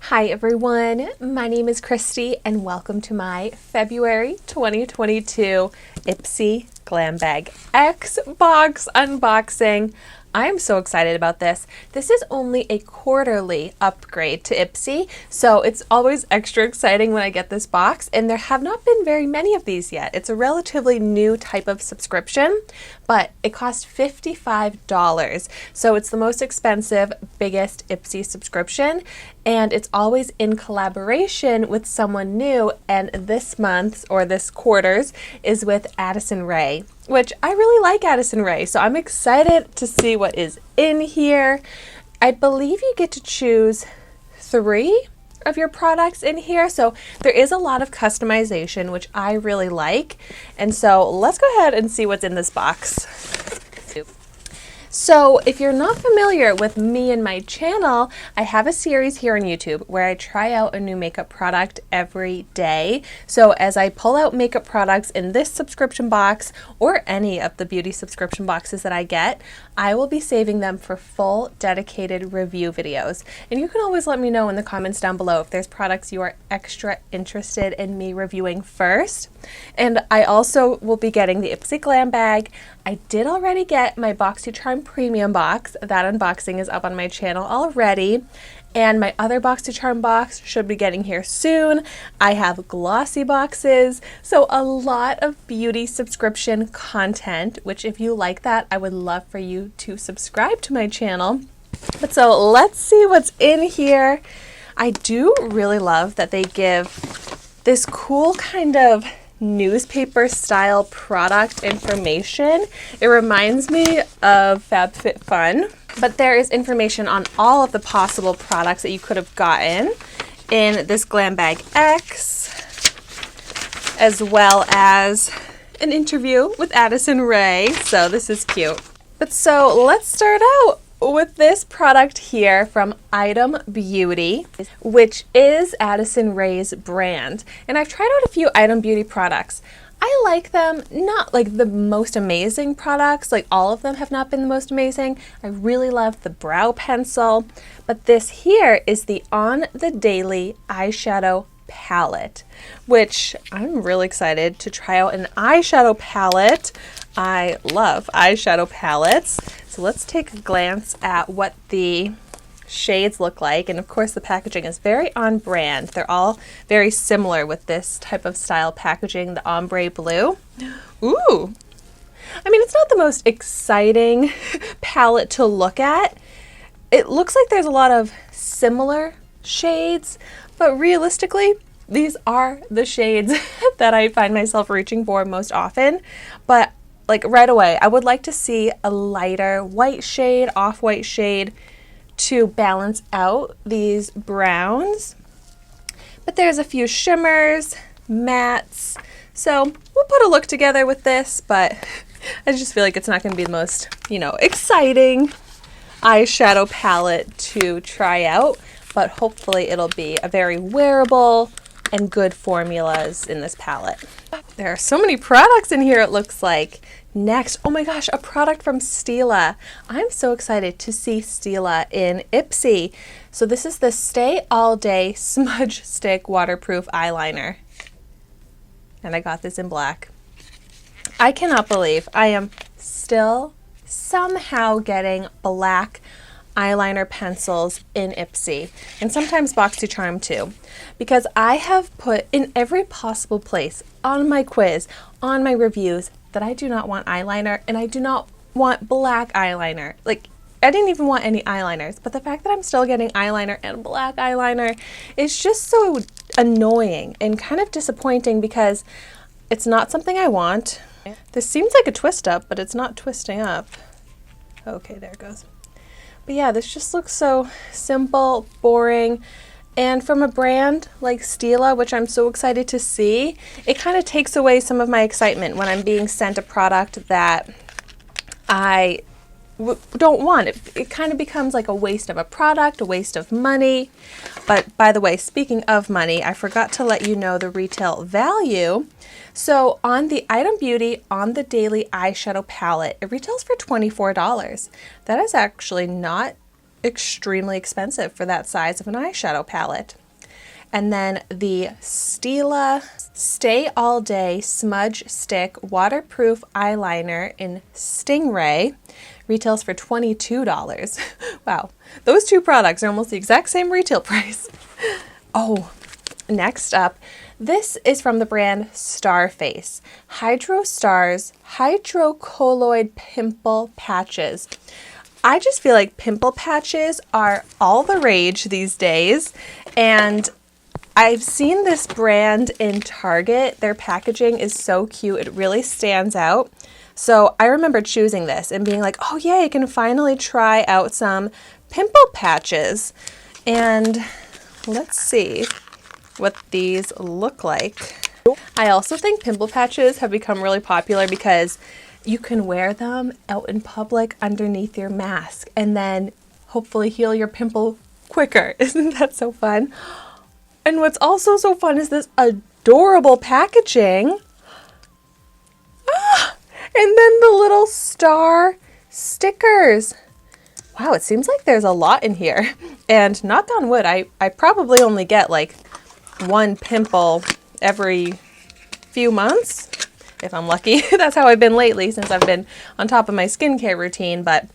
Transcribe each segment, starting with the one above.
Hi everyone, my name is Christy and welcome to my February 2022 IPSY Glam Bag X box unboxing. I am so excited about this. This is only a quarterly upgrade to IPSY, so it's always extra exciting when I get this box, and there have not been very many of these yet. It's a relatively new type of subscription, but it costs $55, so it's the most expensive, biggest IPSY subscription, and it's always in collaboration with someone new, and this month's or this quarter's is with Addison, which I really like Addison, so I'm excited to see what is in here. I believe you get to choose 3 of your products in here, so there is a lot of customization, which I really like. And so let's go ahead and see what's in this box. So if you're not familiar with me and my channel, I have a series here on YouTube where I try out a new makeup product every day. So as I pull out makeup products in this subscription box or any of the beauty subscription boxes that I get, I will be saving them for full dedicated review videos. And you can always let me know in the comments down below if there's products you are extra interested in me reviewing first. And I also will be getting the IPSY Glam Bag. I did already get my BoxyCharm Premium box. That unboxing is up on my channel already. And my other BoxyCharm box should be getting here soon. I have glossy boxes, so a lot of beauty subscription content, which if you like that, I would love for you to subscribe to my channel. But so let's see what's in here. I do really love that they give this cool kind of newspaper style product information. It reminds me of FabFitFun, but there is information on all of the possible products that you could have gotten in this Glam Bag X, as well as an interview with Addison, so this is cute. But so let's start out with this product here from Item Beauty, which is Addison Rae's brand. And I've tried out a few Item Beauty products. I like them, not like the most amazing products, like all of them have not been the most amazing. I really love the brow pencil, but this here is the On the Daily eyeshadow palette, which I'm really excited to try out an eyeshadow palette. I love eyeshadow palettes. So let's take a glance at what the shades look like. And of course the packaging is very on brand. They're all very similar with this type of style packaging, the ombre blue. Ooh! I mean, it's not the most exciting palette to look at. It looks like there's a lot of similar shades, but realistically, these are the shades that I find myself reaching for most often. But like right away, I would like to see a lighter white shade, off-white shade to balance out these browns. But there's a few shimmers, mattes. So we'll put a look together with this, but I just feel like it's not going to be the most, exciting eyeshadow palette to try out. But hopefully it'll be a very wearable and good formulas in this palette. There are so many products in here, it looks like. Next, oh my gosh, a product from Stila. I'm so excited to see Stila in IPSY. So this is the Stay All Day Smudge Stick Waterproof Eyeliner. And I got this in black. I cannot believe I am still somehow getting black eyeliner pencils in IPSY, and sometimes BoxyCharm too, because I have put in every possible place on my quiz, on my reviews, that I do not want eyeliner and I do not want black eyeliner. Like, I didn't even want any eyeliners, but the fact that I'm still getting eyeliner and black eyeliner is just so annoying and kind of disappointing because it's not something I want. This seems like a twist up, but it's not twisting up. Okay, there it goes. But yeah, this just looks so simple, boring, and from a brand like Stila, which I'm so excited to see, it kind of takes away some of my excitement when I'm being sent a product that I don't want. It kind of becomes like a waste of a product, a waste of money. But by the way, speaking of money, I forgot to let you know the retail value. So on the Item Beauty On the Daily eyeshadow palette, it retails for $24. That is actually not extremely expensive for that size of an eyeshadow palette. And then the Stila Stay All Day Smudge Stick Waterproof Eyeliner in Stingray retails for $22. Wow, those two products are almost the exact same retail price. Oh, next up, this is from the brand Starface. Hydro Stars Hydrocolloid Pimple Patches. I just feel like pimple patches are all the rage these days, and I've seen this brand in Target. Their packaging is so cute. It really stands out. So I remember choosing this and being like, oh yay, I can finally try out some pimple patches. And let's see what these look like. I also think pimple patches have become really popular because you can wear them out in public underneath your mask and then hopefully heal your pimple quicker. Isn't that so fun? And what's also so fun is this adorable packaging. Ah, and then the little star stickers. Wow, it seems like there's a lot in here. And knock on wood, I probably only get like one pimple every few months, if I'm lucky. That's how I've been lately since I've been on top of my skincare routine, but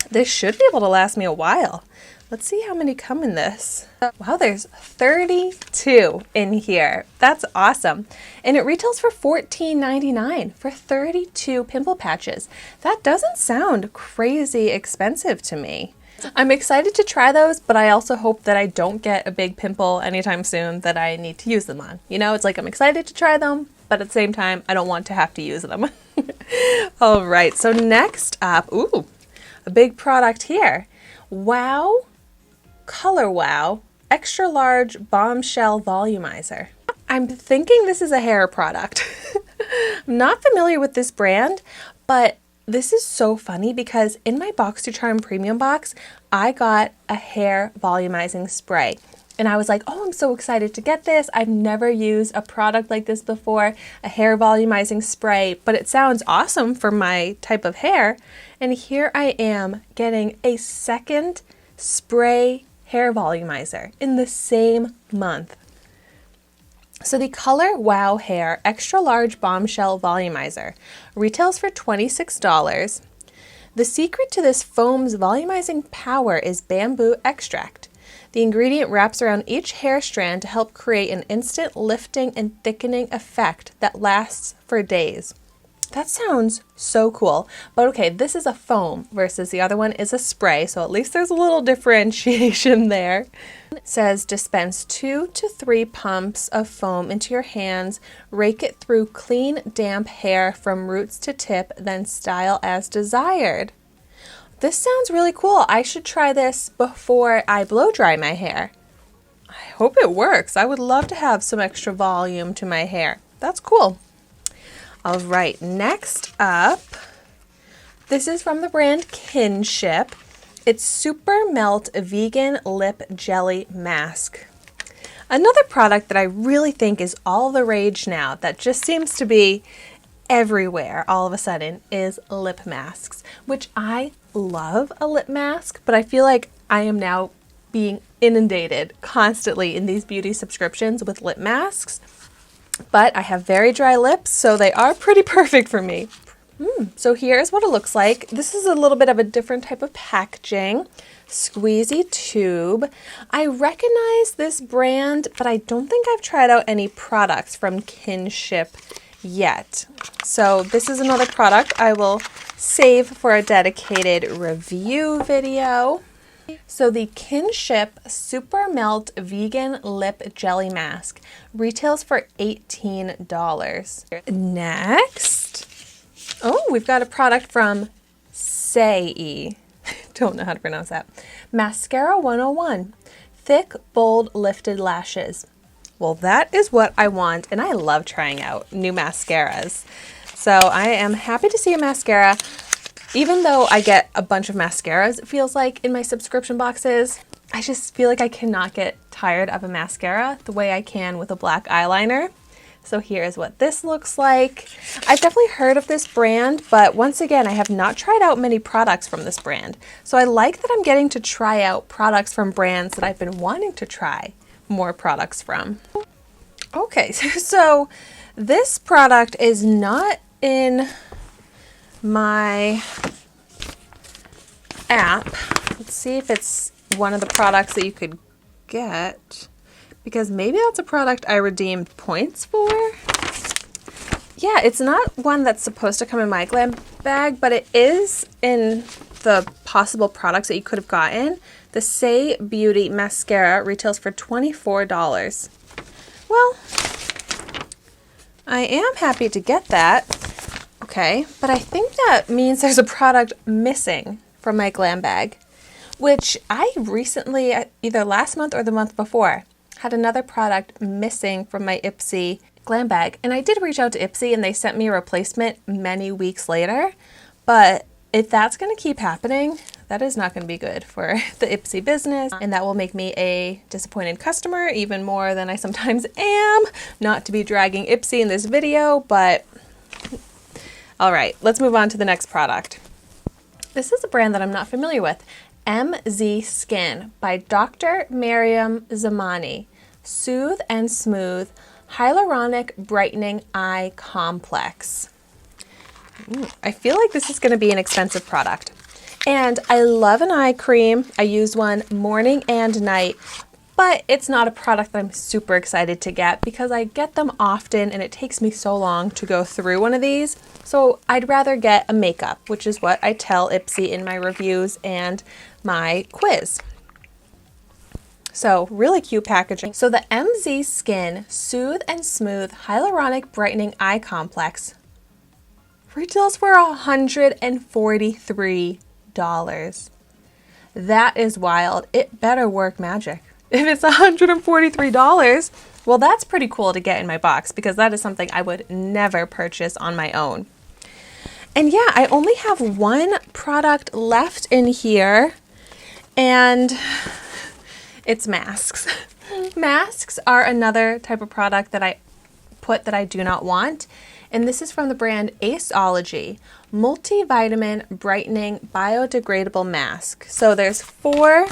this should be able to last me a while. Let's see how many come in this. Wow, there's 32 in here. That's awesome. And it retails for $14.99 for 32 pimple patches. That doesn't sound crazy expensive to me. I'm excited to try those, but I also hope that I don't get a big pimple anytime soon that I need to use them on. You know, it's like I'm excited to try them, but at the same time, I don't want to have to use them. All right, so next up, ooh, a big product here. Wow. Colorwow Extra Large Bombshell Volumizer. I'm thinking this is a hair product. I'm not familiar with this brand, but this is so funny because in my Box to Charm Premium box, I got a hair volumizing spray. And I was like, oh, I'm so excited to get this. I've never used a product like this before, a hair volumizing spray, but it sounds awesome for my type of hair. And here I am getting a second spray hair volumizer in the same month. So the colorwow Hair Extra Large Bombshell Volumizer retails for $26. The secret to this foam's volumizing power is bamboo extract. The ingredient wraps around each hair strand to help create an instant lifting and thickening effect that lasts for days. That sounds so cool. But okay, this is a foam versus the other one is a spray, so at least there's a little differentiation there. It says dispense 2 to 3 pumps of foam into your hands, rake it through clean, damp hair from roots to tip, then style as desired. This sounds really cool. I should try this before I blow dry my hair. I hope it works. I would love to have some extra volume to my hair. That's cool. All right, next up, this is from the brand Kinship. It's Super Melt Vegan Lip Jelly Mask. Another product that I really think is all the rage now, that just seems to be everywhere all of a sudden, is lip masks, which I love a lip mask, but I feel like I am now being inundated constantly in these beauty subscriptions with lip masks. But I have very dry lips, so they are pretty perfect for me. So here's what it looks like. This is a little bit of a different type of packaging. Squeezy tube. I recognize this brand, but I don't think I've tried out any products from Kinship yet. So this is another product I will save for a dedicated review video. So the Kinship Super Melt Vegan Lip Jelly Mask retails for $18. Next, oh, we've got a product from Saye. Don't know how to pronounce that. Mascara 101. Thick, bold, lifted lashes. Well, that is what I want, and I love trying out new mascaras. So I am happy to see a mascara. Even though I get a bunch of mascaras, it feels like, in my subscription boxes, I just feel like I cannot get tired of a mascara the way I can with a black eyeliner. So here's what this looks like. I've definitely heard of this brand, but once again, I have not tried out many products from this brand. So I like that I'm getting to try out products from brands that I've been wanting to try more products from. Okay, so this product is not in my app. Let's see if it's one of the products that you could get, because maybe that's a product I redeemed points for. Yeah, it's not one that's supposed to come in my glam bag, but it is in the possible products that you could have gotten. The Saye Beauty Mascara retails for $24. Well, I am happy to get that. Okay, but I think that means there's a product missing from my glam bag, which I recently, either last month or the month before, had another product missing from my IPSY glam bag. And I did reach out to IPSY and they sent me a replacement many weeks later. But if that's going to keep happening, that is not going to be good for the IPSY business. And that will make me a disappointed customer even more than I sometimes am. Not to be dragging IPSY in this video, but all right, let's move on to the next product. This is a brand that I'm not familiar with. MZ Skin by Dr. Mariam Zamani. Soothe and Smooth Hyaluronic Brightening Eye Complex. I feel like this is going to be an expensive product. And I love an eye cream. I use one morning and night, but it's not a product that I'm super excited to get because I get them often and it takes me so long to go through one of these. So I'd rather get a makeup, which is what I tell IPSY in my reviews and my quiz. So really cute packaging. So the MZ Skin Soothe and Smooth Hyaluronic Brightening Eye Complex retails for $143. That is wild. It better work magic. If it's $143, well, that's pretty cool to get in my box because that is something I would never purchase on my own. And yeah, I only have one product left in here, and it's masks. Masks are another type of product that I put that I do not want. And this is from the brand IPSY Multivitamin Brightening Biodegradable Mask. So there's 4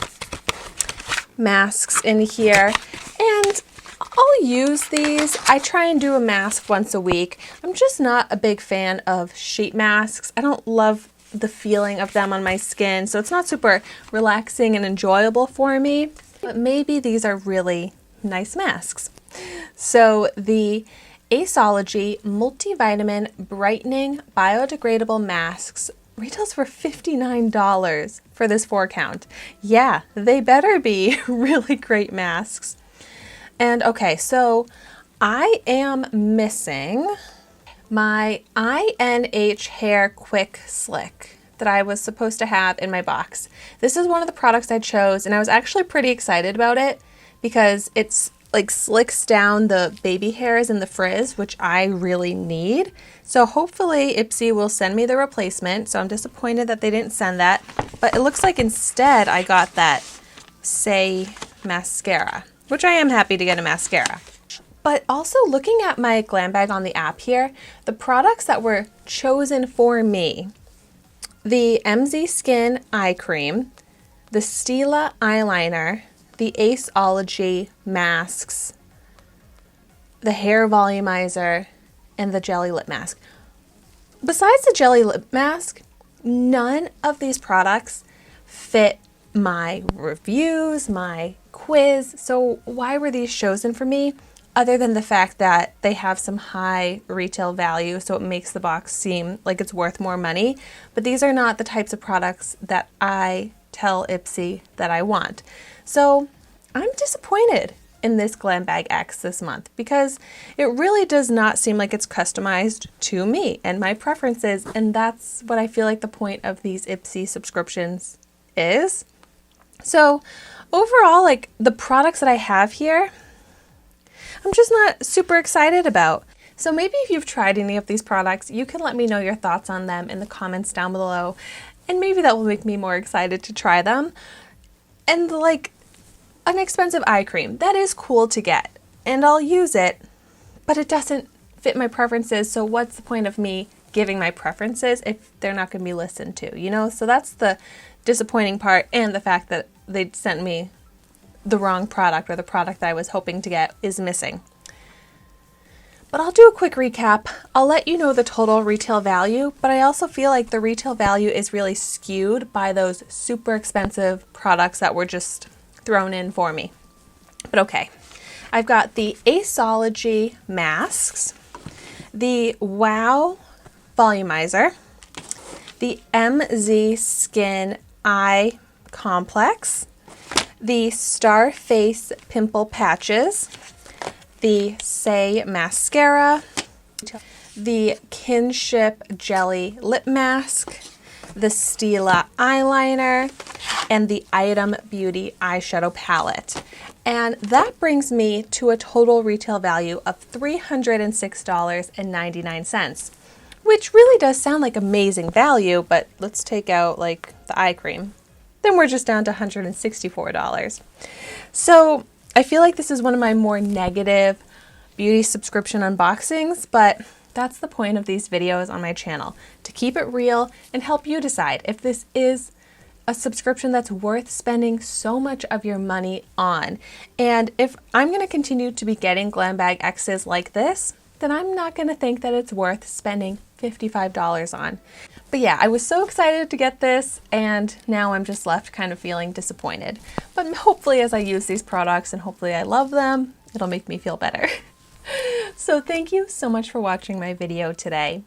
masks in here, and I'll use these. I try and do a mask once a week. I'm just not a big fan of sheet masks. I don't love the feeling of them on my skin, so it's not super relaxing and enjoyable for me, but maybe these are really nice masks. So the IPSY Multivitamin Brightening Biodegradable Masks retails for $59 for this 4 count. Yeah, they better be really great masks. And okay, so I am missing my INH Hair Quick Slick that I was supposed to have in my box. This is one of the products I chose, and I was actually pretty excited about it because it's like slicks down the baby hairs and the frizz, which I really need. So hopefully IPSY will send me the replacement. So I'm disappointed that they didn't send that, but it looks like instead I got that Saye mascara, which I am happy to get a mascara. But also looking at my glam bag on the app here, the products that were chosen for me, the MZ Skin Eye Cream, the Stila Eyeliner, the IPSY masks, the hair volumizer, and the jelly lip mask. Besides the jelly lip mask, none of these products fit my reviews, my quiz. So why were these chosen for me? Other than the fact that they have some high retail value, so it makes the box seem like it's worth more money. But these are not the types of products that I tell IPSY that I want. So I'm disappointed in this Glam Bag X this month because it really does not seem like it's customized to me and my preferences, and that's what I feel like the point of these IPSY subscriptions is. So overall, like the products that I have here, I'm just not super excited about. So maybe if you've tried any of these products, you can let me know your thoughts on them in the comments down below, and maybe that will make me more excited to try them. And like an expensive eye cream, that is cool to get, and I'll use it, but it doesn't fit my preferences. So what's the point of me giving my preferences if they're not going to be listened to, you know? So that's the disappointing part, and the fact that they sent me the wrong product, or the product that I was hoping to get is missing. But I'll do a quick recap. I'll let you know the total retail value, but I also feel like the retail value is really skewed by those super expensive products that were just thrown in for me. But okay, I've got the Aceology masks, the Wow Volumizer, the MZ Skin Eye Complex, the Starface Pimple Patches, the Saye Mascara, the Kinship Jelly Lip Mask, the Stila Eyeliner, and the Item Beauty Eyeshadow Palette. And that brings me to a total retail value of $306.99, which really does sound like amazing value, but let's take out like the eye cream. Then we're just down to $164. So I feel like this is one of my more negative beauty subscription unboxings, but that's the point of these videos on my channel, to keep it real and help you decide if this is a subscription that's worth spending so much of your money on. And if I'm going to continue to be getting Glam Bag X's like this, then I'm not going to think that it's worth spending $55 on. But yeah, I was so excited to get this, and now I'm just left kind of feeling disappointed. But hopefully as I use these products and hopefully I love them, it'll make me feel better. So thank you so much for watching my video today.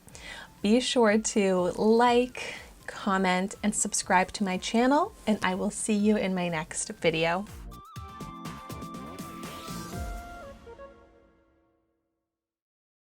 Be sure to like, comment, and subscribe to my channel, and I will see you in my next video.